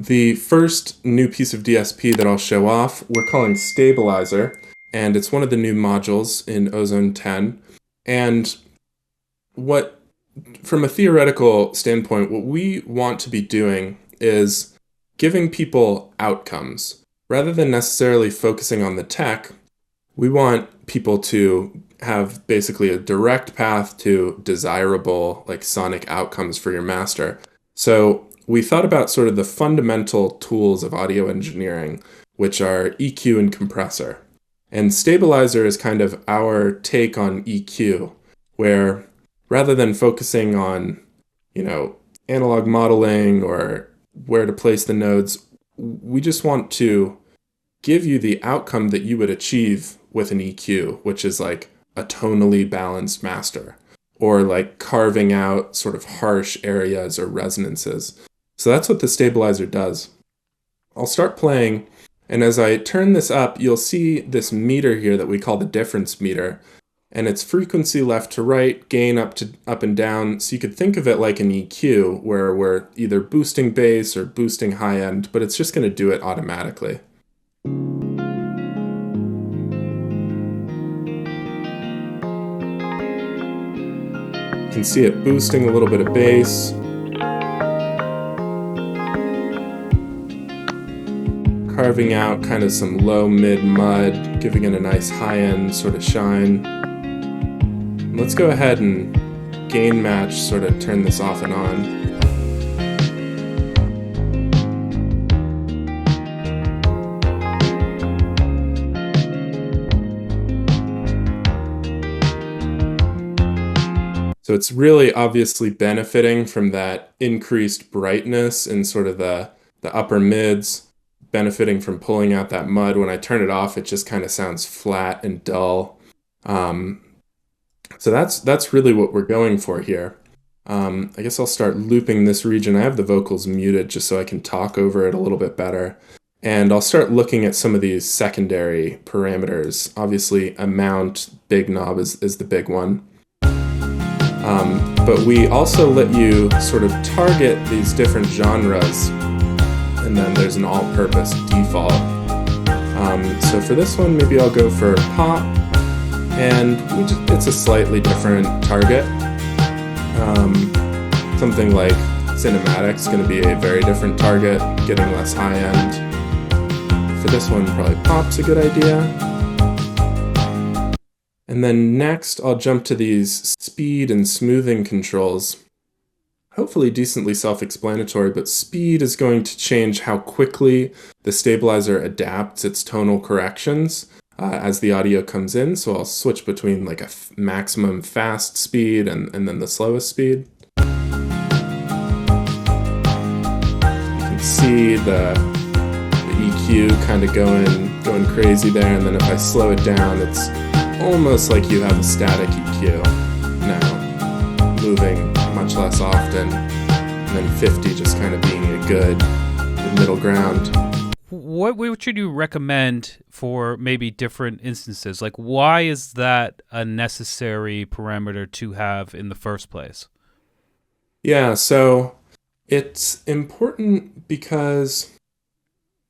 the first new piece of DSP that I'll show off, we're calling Stabilizer, and it's one of the new modules in Ozone 10. And what, from a theoretical standpoint, what we want to be doing is giving people outcomes. Rather than necessarily focusing on the tech, we want people to have basically a direct path to desirable, like, sonic outcomes for your master. So we thought about sort of the fundamental tools of audio engineering, which are EQ and compressor. And Stabilizer is kind of our take on EQ, where rather than focusing on, analog modeling or where to place the nodes, we just want to give you the outcome that you would achieve with an EQ, which is like a tonally balanced master, or like carving out sort of harsh areas or resonances. So that's what the Stabilizer does. I'll start playing, and as I turn this up, you'll see this meter here that we call the difference meter, and it's frequency left to right, gain up and down. So you could think of it like an EQ, where we're either boosting bass or boosting high end, but it's just going to do it automatically. You can see it boosting a little bit of bass. Carving out kind of some low mid mud, giving it a nice high end sort of shine. Let's go ahead and gain match, sort of turn this off and on. So it's really obviously benefiting from that increased brightness in sort of the upper mids, benefiting from pulling out that mud. When I turn it off, it just kind of sounds flat and dull. So that's really what we're going for here. I guess I'll start looping this region. I have the vocals muted just so I can talk over it a little bit better. And I'll start looking at some of these secondary parameters. Obviously, amount, big knob is the big one. But we also let you sort of target these different genres, and then there's an all-purpose default. So for this one, maybe I'll go for pop, and it's a slightly different target. Something like cinematic's going to be a very different target, getting less high end. For this one, probably pop's a good idea. And then next, I'll jump to these speed and smoothing controls. Hopefully decently self-explanatory, but speed is going to change how quickly the Stabilizer adapts its tonal corrections as the audio comes in. So I'll switch between like a maximum fast speed and then the slowest speed. You can see the EQ kind of going crazy there, and then if I slow it down, it's almost like you have a static EQ now, moving much less often, and then 50 just kind of being a good middle ground. What would you recommend for maybe different instances? Like, why is that a necessary parameter to have in the first place? Yeah, so it's important because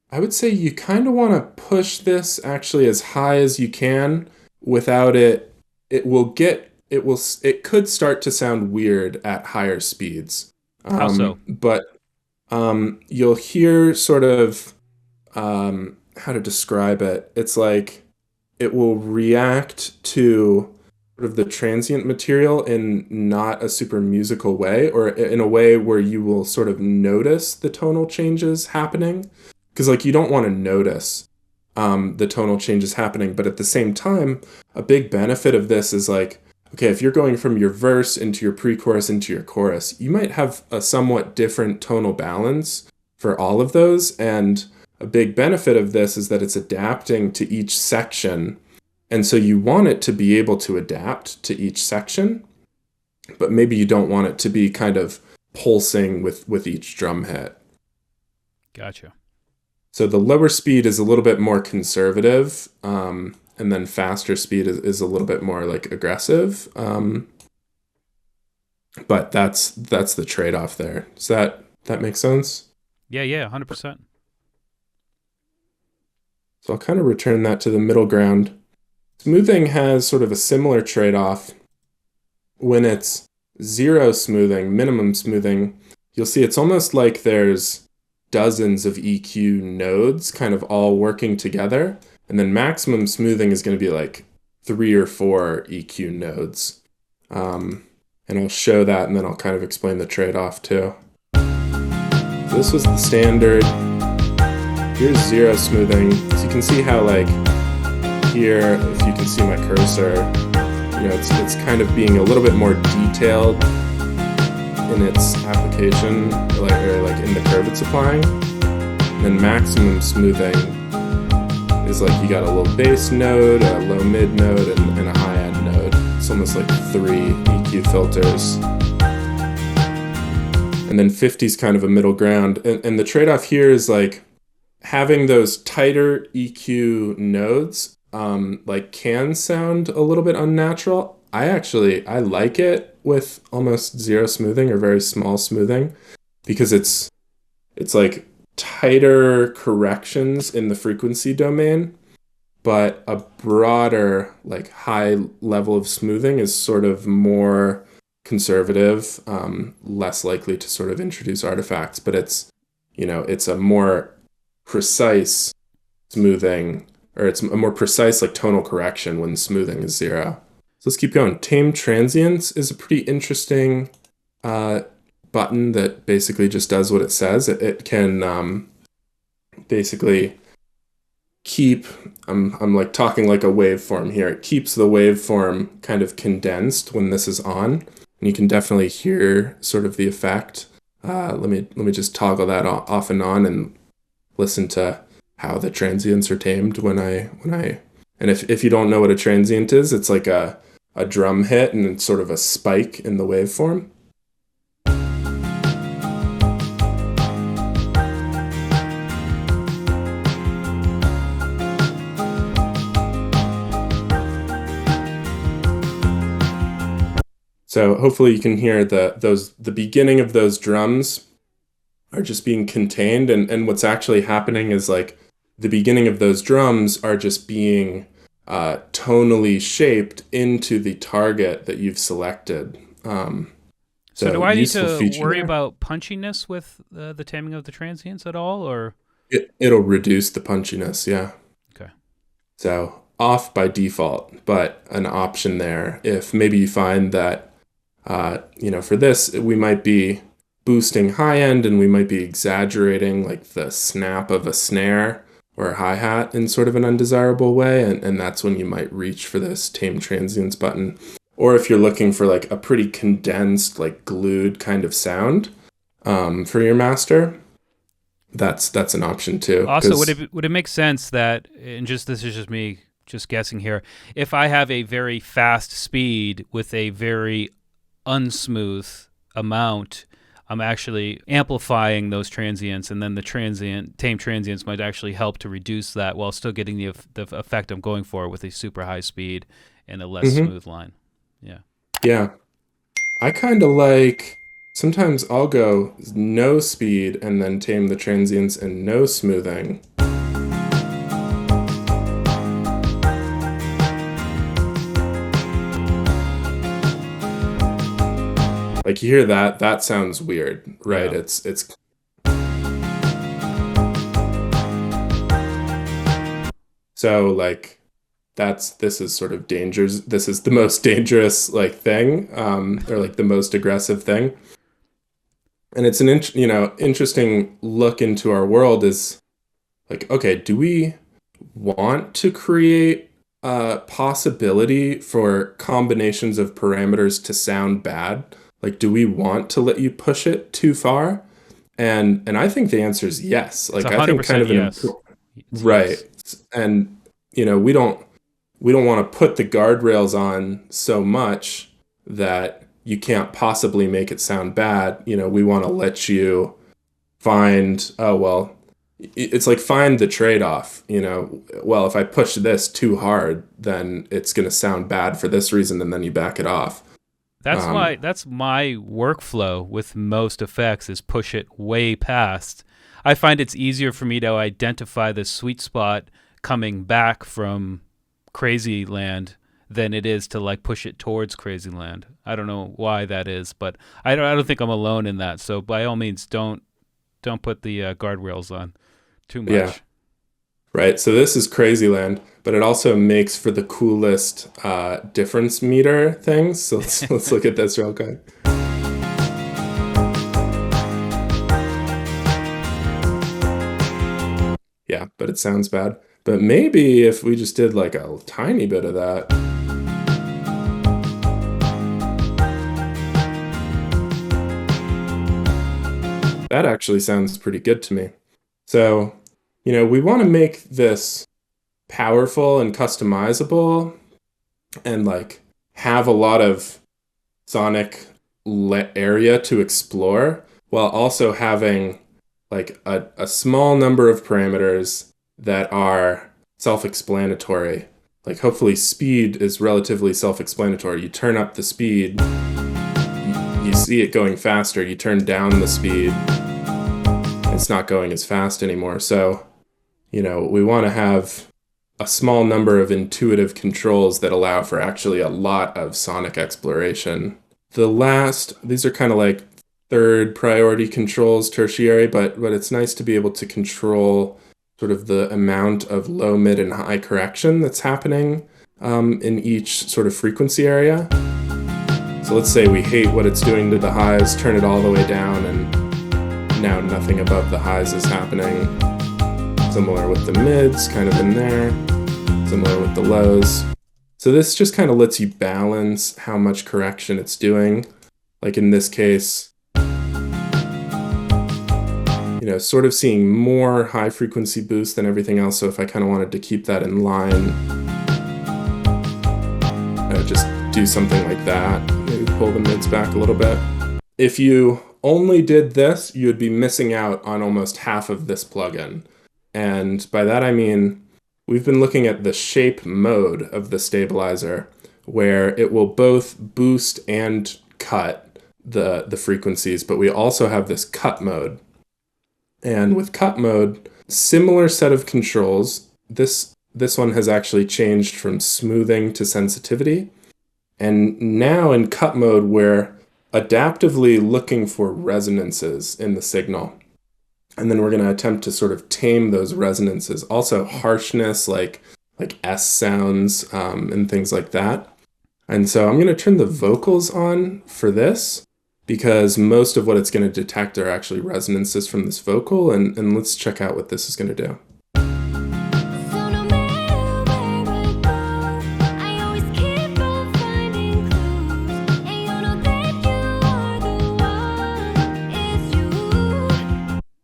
I would say you kind of want to push this actually as high as you can. Without it, it could start to sound weird at higher speeds. How so? But you'll hear sort of, how to describe it. It's like it will react to sort of the transient material in not a super musical way, or in a way where you will sort of notice the tonal changes happening. Because like you don't want to notice the tonal changes happening, but at the same time, a big benefit of this is like, okay, if you're going from your verse into your pre-chorus into your chorus, you might have a somewhat different tonal balance for all of those, and a big benefit of this is that it's adapting to each section, and so you want it to be able to adapt to each section, but maybe you don't want it to be kind of pulsing with each drum hit. Gotcha. So the lower speed is a little bit more conservative, and then faster speed is a little bit more like aggressive. But that's the trade-off there. Does that make sense? Yeah, yeah, 100%. So I'll kind of return that to the middle ground. Smoothing has sort of a similar trade-off. When it's zero smoothing, minimum smoothing, you'll see it's almost like there's dozens of EQ nodes kind of all working together. And then maximum smoothing is going to be like 3 or 4 EQ nodes. And I'll show that and then I'll kind of explain the trade-off too. So this was the standard. Here's zero smoothing. So you can see how like here, if you can see my cursor, it's kind of being a little bit more detailed in its application, or like in the curve it's applying. And then maximum smoothing is like you got a little bass node, a low mid node, and a high end node. It's almost like 3 EQ filters. And then 50 is kind of a middle ground. And the trade-off here is like having those tighter EQ nodes like can sound a little bit unnatural. I like it with almost zero smoothing or very small smoothing because it's like tighter corrections in the frequency domain, but a broader like high level of smoothing is sort of more conservative, less likely to sort of introduce artifacts, but it's a more precise smoothing, or it's a more precise like tonal correction when smoothing is zero. So let's keep going. Tame transients is a pretty interesting button that basically just does what it says. It can basically keep, I'm like talking like a waveform here. It keeps the waveform kind of condensed when this is on, and you can definitely hear sort of the effect. Let me just toggle that off and on and listen to how the transients are tamed when I and if you don't know what a transient is, it's like a drum hit and it's sort of a spike in the waveform. So hopefully you can hear the beginning of those drums are just being contained, and what's actually happening is like the beginning of those drums are just being tonally shaped into the target that you've selected. So do I need useful to feature worry there. about punchiness with the taming of the transients at all, or It'll reduce the punchiness, yeah. okay? So off by default, but an option there if maybe you find that for this we might be boosting high end and we might be exaggerating like the snap of a snare or a hi-hat in sort of an undesirable way, and that's when you might reach for this tame transients button. Or if you're looking for like a pretty condensed, like glued kind of sound for your master, that's an option too. Also, Because would it make sense that, and just this is just me just guessing here, if I have a very fast speed with a very unsmooth amount, I'm actually amplifying those transients, and then the tame transients might actually help to reduce that while still getting the effect I'm going for with a super high speed and a less smooth line. Yeah. yeah, I kind of like, sometimes I'll go no speed and then tame the transients and no smoothing. Like you hear that sounds weird, right? Yeah. It's so like this is sort of dangers. This is the most dangerous like thing, or like the most aggressive thing. And it's an interesting look into our world is like, okay, do we want to create a possibility for combinations of parameters to sound bad? Like, do we want to let you push it too far? And I think the answer is yes. It's Like, I think kind 100% of yes. It's right. yes. And we don't want to put the guardrails on so much that you can't possibly make it sound bad. We want to let you find, oh well, it's like find the trade-off. Well, if I push this too hard, then it's going to sound bad for this reason, and then you back it off. That's my workflow with most effects is push it way past. I find it's easier for me to identify the sweet spot coming back from crazy land than it is to like push it towards crazy land. I don't know why that is, but I don't think I'm alone in that. So by all means, don't put the guardrails on too Yeah, much. right. So this is crazy land, but it also makes for the coolest difference meter things. So let's look at this real quick. Yeah, but it sounds bad. But maybe if we just did like a tiny bit of that. That actually sounds pretty good to me. So, we want to make this powerful and customizable and like have a lot of sonic area to explore while also having like a small number of parameters that are self-explanatory. Like hopefully speed is relatively self-explanatory. You turn up the speed, you see it going faster. You turn down the speed, it's not going as fast anymore. So, we want to have a small number of intuitive controls that allow for actually a lot of sonic exploration. These are kind of like third priority controls, tertiary, but it's nice to be able to control sort of the amount of low, mid, and high correction that's happening in each sort of frequency area. So let's say we hate what it's doing to the highs, turn it all the way down, and now nothing above the highs is happening. Similar with the mids, kind of in there. Similar with the lows. So this just kind of lets you balance how much correction it's doing. Like in this case, sort of seeing more high frequency boost than everything else. So if I kind of wanted to keep that in line, I would just do something like that. Maybe pull the mids back a little bit. If you only did this, you would be missing out on almost half of this plugin. And by that I mean, we've been looking at the shape mode of the stabilizer, where it will both boost and cut the frequencies, but we also have this cut mode. And with cut mode, similar set of controls. This one has actually changed from smoothing to sensitivity. And now in cut mode, we're adaptively looking for resonances in the signal. And then we're going to attempt to sort of tame those resonances. Also harshness, like S sounds and things like that. And so I'm going to turn the vocals on for this because most of what it's going to detect are actually resonances from this vocal. And let's check out what this is going to do.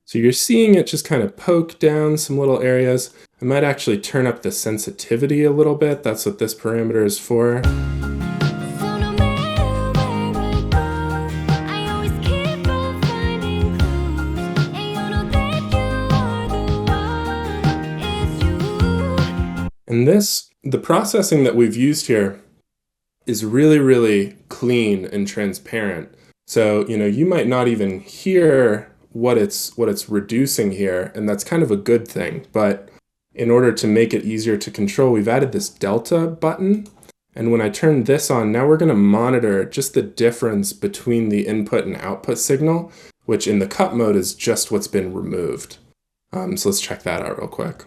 So you're seeing it just kind of poke down some little areas. I might actually turn up the sensitivity a little bit. That's what this parameter is for. And the processing that we've used here is really, really clean and transparent. So, you might not even hear what it's reducing here, and that's kind of a good thing. But in order to make it easier to control, we've added this delta button. And when I turn this on, now we're going to monitor just the difference between the input and output signal, which in the cut mode is just what's been removed. So let's check that out real quick.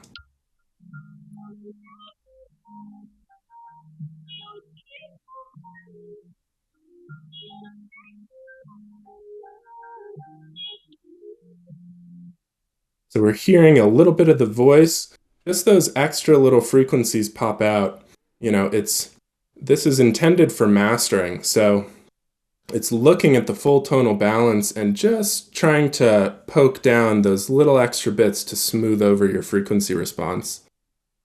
So we're hearing a little bit of the voice, just those extra little frequencies pop out. This is intended for mastering. So it's looking at the full tonal balance and just trying to poke down those little extra bits to smooth over your frequency response.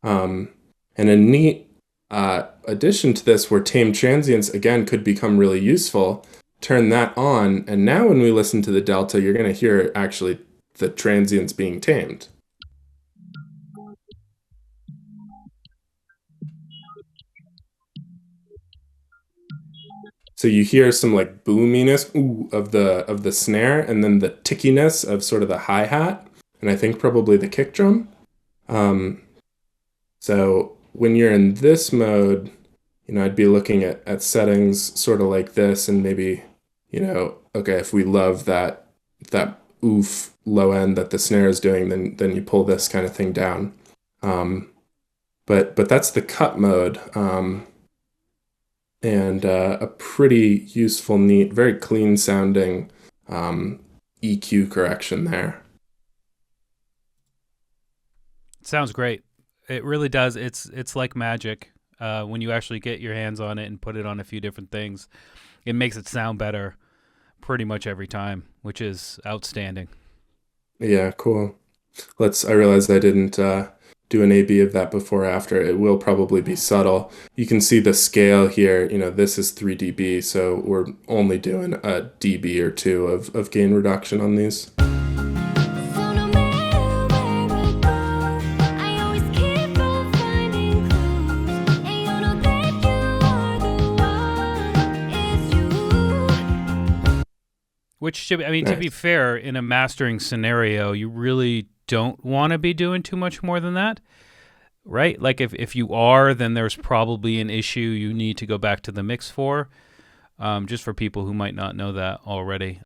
And a neat addition to this where tame transients, again, could become really useful. Turn that on, and now when we listen to the delta, you're going to hear actually the transients being tamed. So you hear some like boominess ooh, of the snare, and then the tickiness of sort of the hi-hat, and I think probably the kick drum. Um, so when you're in this mode, I'd be looking at settings sort of like this, and maybe, okay, if we love that oof low end that the snare is doing, then you pull this kind of thing down. But that's the cut mode, and a pretty useful, neat, very clean sounding EQ correction there. Sounds great. It really does. It's like magic when you actually get your hands on it and put it on a few different things. It makes it sound better pretty much every time, which is outstanding. Yeah, cool. I realized I didn't do an A/B of that before or after. It will probably be subtle. You can see the scale here. This is 3 dB, so we're only doing a dB or two of gain reduction on these. Which, I mean, to be Nice. fair, in a mastering scenario, you really don't want to be doing too much more than that, right? Like if you are, then there's probably an issue you need to go back to the mix for, just for people who might not know that already.